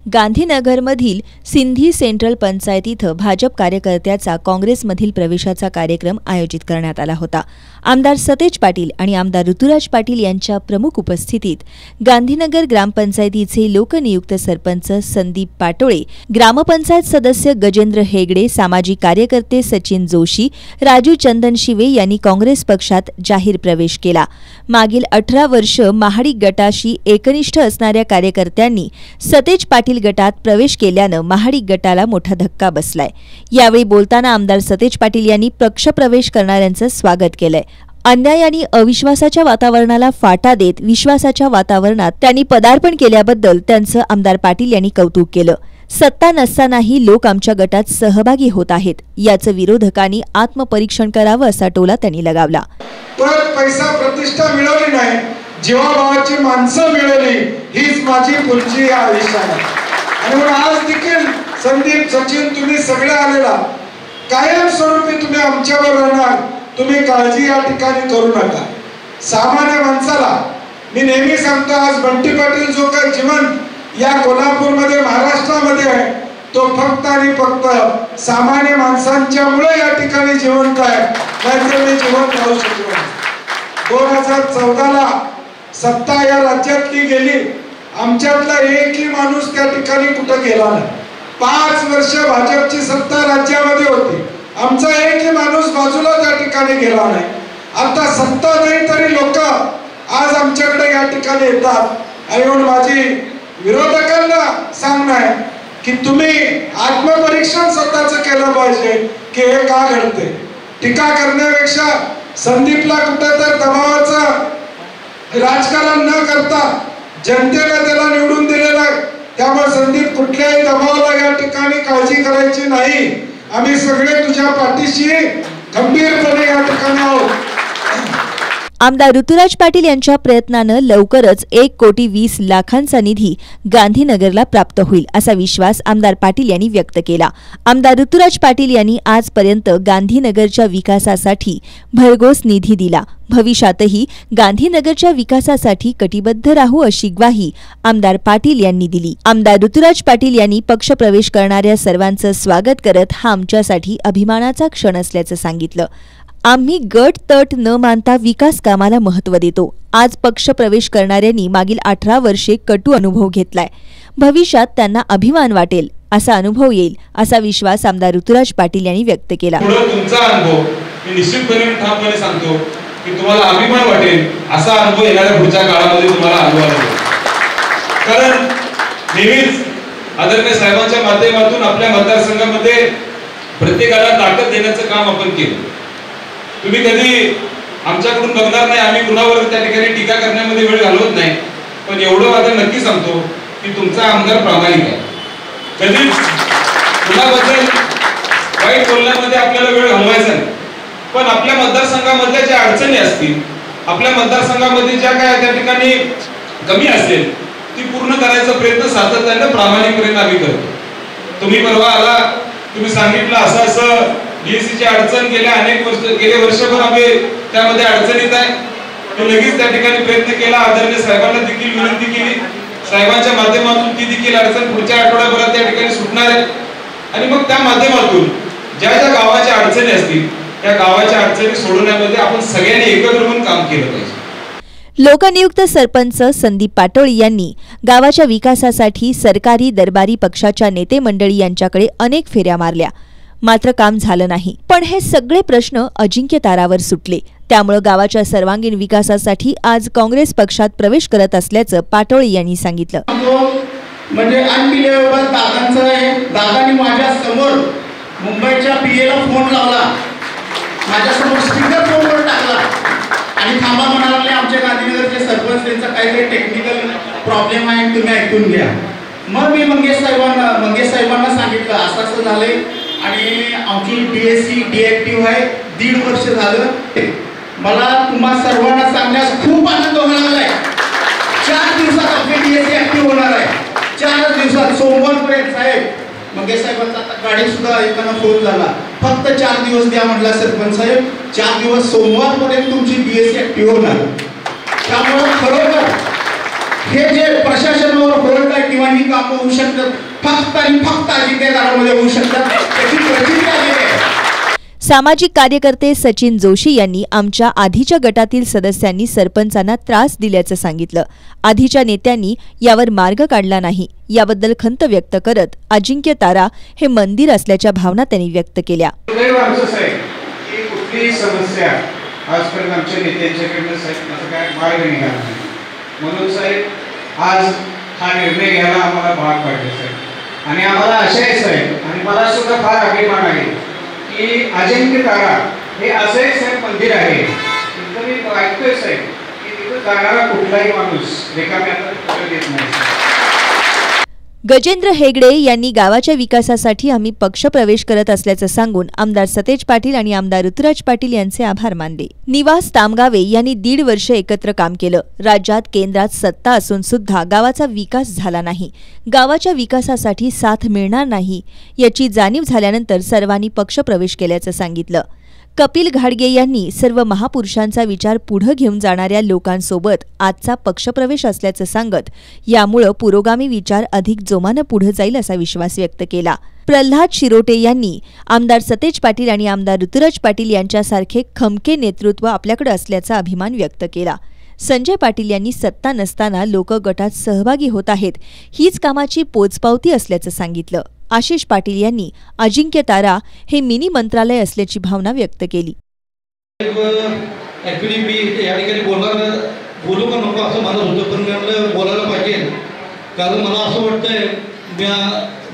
गांधीनगरमधील Sindhi central panchayat इथं भाजप कार्यकर्त्याचा काँग्रेसमधील प्रवेशाचा कार्यक्रम आयोजित करण्यात आला होता। आमदार सतेज पाटील आणि आमदार ऋतुराज पाटील यांच्या प्रमुख उपस्थितीत गांधीनगर ग्रामपंचायतीचे लोकनियुक्त सरपंच संदीप पाटोळे, ग्रामपंचायत सदस्य गजेंद्र हेगडे, सामाजिक कार्यकर्ते सचिन जोशी, राजू चंदनशिवे यांनी काँग्रेस पक्षात जाहीर प्रवेश केला। मागील 18 वर्ष महाडिक गटाशी एकनिष्ठ असणाऱ्या कार्यकर्त्यांनी सतेज पाटील गटात प्रवेश केल्यानं महाडिक गटाला मोठा धक्का बसलाय। यावेळी बोलताना आमदार सतेज पाटील यांनी पक्ष प्रवेश करणाऱ्यांचं स्वागत केलंय। अन्याय आणि अविश्वासाच्या वातावरणाला फाटा देत विश्वासाच्या वातावरणात त्यांनी पदार्पण केल्याबद्दल त्यांचं आमदार पाटील यांनी कौतुक केलं। सत्ता नसतानाही लोक आमच्या गटात सहभागी होत आहेत, याचं विरोधकांनी आत्मपरीक्षण करावं असा टोला त्यांनी लगावला। पैसा प्रतिष्ठा मिळवली नाही, जीवाभावाची माणसं मिळवली, हीच माझी पुढची आयुष्य आहे। आणि म्हणून आज देखील संदीप, सचिन, तुम्ही सगळे आलेला कायम स्वरूपी तुम्ही आमच्यावर राहणार, तुम्ही काळजी या ठिकाणी करू नका। सामान्य माणसाला मी नेहमी सांगतो, आज बंटी पाटील जो काही जीवन या कोल्हापूरमध्ये महाराष्ट्रामध्ये आहे तो फक्त आणि फक्त सामान्य माणसांच्यामुळे या ठिकाणी जिवंत आहे, नाहीतर मी जिवंत राहू शकलो नाही। 2014ला सत्ता या राज्यातली गेली, आमच्यातला एकही माणूस त्या ठिकाणी कुठं गेला नाही। 5 वर्ष भाजपची सत्ता राज्यामध्ये होती, आमचा एकही माणूस बाजूला त्या ठिकाणी गेला नाही। आता सत्ता नाही तरी लोक आज आमच्याकडे या ठिकाणी येतात। आणि म्हणून माझी विरोधकांना सांगणं आहे की तुम्ही आत्मपरीक्षण स्वतःचं केलं पाहिजे की हे का घडते। टीका करण्यापेक्षा संदीपला कुठं तर दबावाचं राजकारण न करता जनतेने त्याला निवडून दिलेला आहे, त्यामुळे संदीप कुठल्याही दबावाला या ठिकाणी काळजी करायची नाही। आम्ही सगळे तुझ्या पाठीशी खंबीरपणे या ठिकाणी आहोत। आमदार ऋतुराज पाटील यांच्या प्रयत्नानं लवकरच 1,20,00,000 निधी गांधीनगरला प्राप्त होईल असा विश्वास आमदार पाटील यांनी व्यक्त केला। आमदार ऋतुराज पाटील यांनी आजपर्यंत गांधीनगरच्या विकासासाठी भरघोस निधी दिला, भविष्यातही गांधीनगरच्या विकासासाठी कटिबद्ध राहू अशी ग्वाही आमदार पाटील यांनी दिली। आमदार ऋतुराज पाटील यांनी पक्ष प्रवेश करणाऱ्या सर्वांचं स्वागत करत हा आमच्यासाठी अभिमानाचा क्षण असल्याचं सांगितलं। आम्ही गट तट न मानता विकास कामाला महत्त्व देतो। आज पक्ष प्रवेश करणाऱ्यांनी मागील 18 वर्षे कटू अनुभव घेतलाय, भविष्यात त्यांना अभिमान वाटेल असा अनुभव येईल असा विश्वास आमदार ऋतुराज पाटील यांनी व्यक्त केला। तुमचा अनुभव मी निश्चितपणे ठामपणे सांगतो की तुम्हाला अभिमान वाटेल असा अनुभव येणाऱ्या पुढच्या काळामध्ये तुम्हाला अनुभवायला। कारण नेहमीच आदरणीय साहेबांच्या माध्यमातून आपल्या मतदारसंघामध्ये प्रत्येकाला ताकद देण्याचं काम आपण केलं। तुम्ही कधी आमच्याकडून बघणार नाही, आम्ही कुणावर त्या ठिकाणी टीका करण्यामध्ये वेळ घालवत नाही, पण एवढं मात्र नक्की सांगतो की तुमचा आमदार प्रामाणिक आहे। कधीच कुणाबद्दल वाईट बोलण्यामध्ये आपल्याला वेळ घालवायचा नाही, पण आपल्या मतदारसंघामधल्या ज्या अडचणी असतील, आपल्या मतदारसंघामध्ये ज्या काय त्या ठिकाणी कमी असेल ती पूर्ण करायचा प्रयत्न सातत्याने प्रामाणिकपणे आम्ही करतो। तुम्ही परवा आला, तुम्ही सांगितलं असं डीएससीची अडचण गेले वर्षभर आम्ही त्यामध्ये अडचणीत आहे, तो लगेच त्या ठिकाणी प्रयत्न केला। आदरणीय साहेबांना देखील विनंती केली, साहेबांच्या माध्यमातून ती देखील अडचण पुढच्या आठवड्याभरात त्या ठिकाणी सुटणार आहे। आणि मग त्या माध्यमातून ज्या ज्या गावाच्या अडचणी असतील त्या गावाच्या अडचणी सोडवण्यामध्ये आपण सगळ्यांनी एकत्र होऊन काम केलं पाहिजे। लोकनियुक्त सरपंच संदीप पाटोळे यांनी गावाच्या विकासासाठी सरकारी दरबारी पक्षाच्या नेते मंडळी यांच्याकडे अनेक फेऱ्या मारल्या, मात्र काम झालं नाही। पण हे सगळे प्रश्न अजिंक्य तारावर सुटले, त्यामुळे गावाच्या सर्वांगीण विकासासाठी आज काँग्रेस पक्षात प्रवेश करत असल्याचं पाटोळे यांनी सांगितलं। म्हणजे अनबिलिव्हेबल दादांचं आहे। दादांनी माझ्या समोर मुंबईच्या पीएला फोन लावला, माझ्या समोर स्पीकर फोनवर टाकला आणि थांबा म्हणाले, आमच्या गांधीनगरचे सरपंच त्यांचा काहीतरी टेक्निकल प्रॉब्लेम आहे, तुम्ही ऐकून घ्या। मग मी मंगेश साहेबांना सांगितलं असं झालंय आणि आमची डीएससी डिएक्टिव्ह आहे, 1.5 वर्ष झालं। मला तुम्हा सर्वांना सांगण्यास खूप आनंद होणार आहे, 4 दिवसात आपली डीएससी ऍक्टिव्ह होणार आहे। 4 दिवसात सोमवारपर्यंत साहेब मंगेश साहेबांचा गाडी सुद्धा येताना फोन झाला, फक्त 4 दिवस द्या म्हटला सरपंच साहेब, 4 दिवस सोमवारपर्यंत तुमची डीएससी ऍक्टिव्ह होणार। त्यामुळे खरोखर हे जे प्रशासनावर होल्ड आहे किंवा ही कामं होऊ शकतात फक्त आणि फक्त अजिंक्यतारामध्ये होऊ शकतात. त्याची प्रचिती आलेली आहे. सामाजिक कार्यकर्ते सचिन जोशी यांनी आमच्या आधीच्या गटातील सदस्यांनी सरपंचांना त्रास दिल्याचं सांगितलं. आधीच्या नेत्यांनी यावर मार्ग काढला नाही, याबद्दल खंत व्यक्त करत अजिंक्य तारा हे मंदिर असल्याच्या भावना त्यांनी व्यक्त केल्या. कुठलीही समस्या आजपर्यंत आमच्या नेत्यांच्याकडनं साहेब माझा काय मार्ग निघाला नाही, म्हणून साहेब आज हा निर्णय घ्यायला आम्हाला भाग पाडले साहेब. आणि आम्हाला आशा आहे साहेब, आणि मला सुद्धा फार अभिमान आहे की अजिंक्य तारा हे असं एक साहेब मंदिर आहे तिथं मी ऐकतोय साहेब की तिथं जाणारा कुठलाही माणूस रिकाम्याला देत नाही. गजेंद्र हेगडे यांनी गावाच्या विकासासाठी आम्ही पक्षप्रवेश करत असल्याचं सांगून आमदार सतेज पाटील आणि आमदार ऋतुराज पाटील यांचे आभार मानले. निवास तामगावे यांनी 1.5 वर्ष एकत्र काम केलं. राज्यात केंद्रात सत्ता असून सुद्धा गावाचा विकास झाला नाही. गावाच्या विकासासाठी साथ मिळणार नाही याची जाणीव झाल्यानंतर सर्वांनी पक्षप्रवेश केल्याचं सांगितलं. कपिल घाडगे यांनी सर्व महापुरुषांचा विचार पुढे घेऊन जाणाऱ्या लोकांसोबत आजचा पक्षप्रवेश असल्याचं सांगत यामुळे पुरोगामी विचार अधिक जोमानं पुढे जाईल असा विश्वास व्यक्त केला. प्रल्हाद शिरोटे यांनी आमदार सतेज पाटील आणि आमदार ऋतुराज पाटील यांच्यासारखे खमके नेतृत्व आपल्याकडे असल्याचा अभिमान व्यक्त केला. संजय पाटील यांनी सत्ता नसताना लोक गटात सहभागी होत आहेत, हीच कामाची पोचपावती असल्याचं सांगितलं. आशिष पाटील यांनी अजिंक्य तारा हे मिनी मंत्रालय असल्याची भावना व्यक्त केली. ॲक्च्युली मी या ठिकाणी बोलू का नको असं मला होतं, पण मी बोलायला पाहिजे कारण मला असं वाटतंय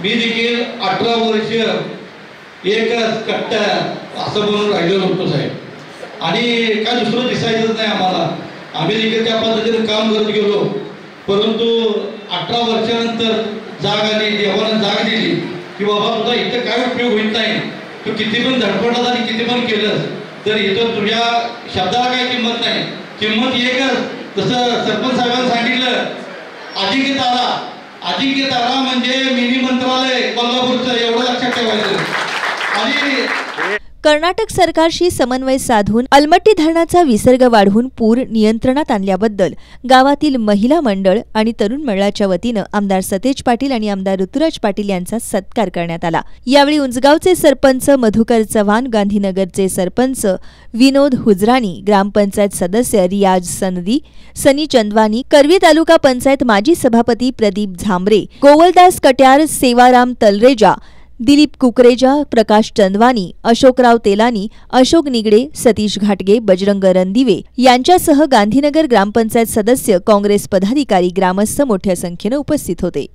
मी देखील 18 वर्ष एकच कट्टा असं म्हणून राहिलेलो होतो साहेब. आणि काय दुसरं दिसायचंच नाही आम्हाला. आम्ही देखील त्या पद्धतीने काम करत गेलो, परंतु 18 वर्षानंतर जाग आली, देवानं जाग दिली की बाबा तुझा इथं काय उपयोग होत नाही, तू किती पण धडपडलास आणि किती पण केलंस तर इथं तुझ्या शब्दाला काही किंमत नाही, किंमत एकच. जसं सरपंच साहेबांनी सांगितलं अजिंक्य तारा म्हणजे मिनी मंत्रालय कोल्हापूरचं, एवढं लक्षात ठेवायचं. आणि कर्नाटक सरकारशी समन्वय साधून अलमट्टी धरणाचा विसर्ग वाढवून पूर नियंत्रणात आणल्याबद्दल गावातील महिला मंडळ आणि तरुण मंडळाच्या वतीनं आमदार सतेज पाटील आणि आमदार ऋतुराज पाटील यांचा सत्कार करण्यात आला. यावेळी उंचगावचे सरपंच मधुकर चव्हाण, गांधीनगरचे सरपंच विनोद हुजराणी, ग्रामपंचायत सदस्य रियाज सनदी, सनी चंदवानी, करवी तालुका पंचायत माजी सभापती प्रदीप झांबरे, गोवलदास कट्यार, सेवाराम तलरेजा, दिलीप कुकरेजा, प्रकाश चंदवानी, अशोकराव तेलानी, अशोक निगडे, सतीश घाटगे, बजरंग रणदिवे यांच्यासह गांधीनगर ग्रामपंचायत सदस्य, काँग्रेस पदाधिकारी, ग्रामस्थ मोठ्या संख्येने उपस्थित होते.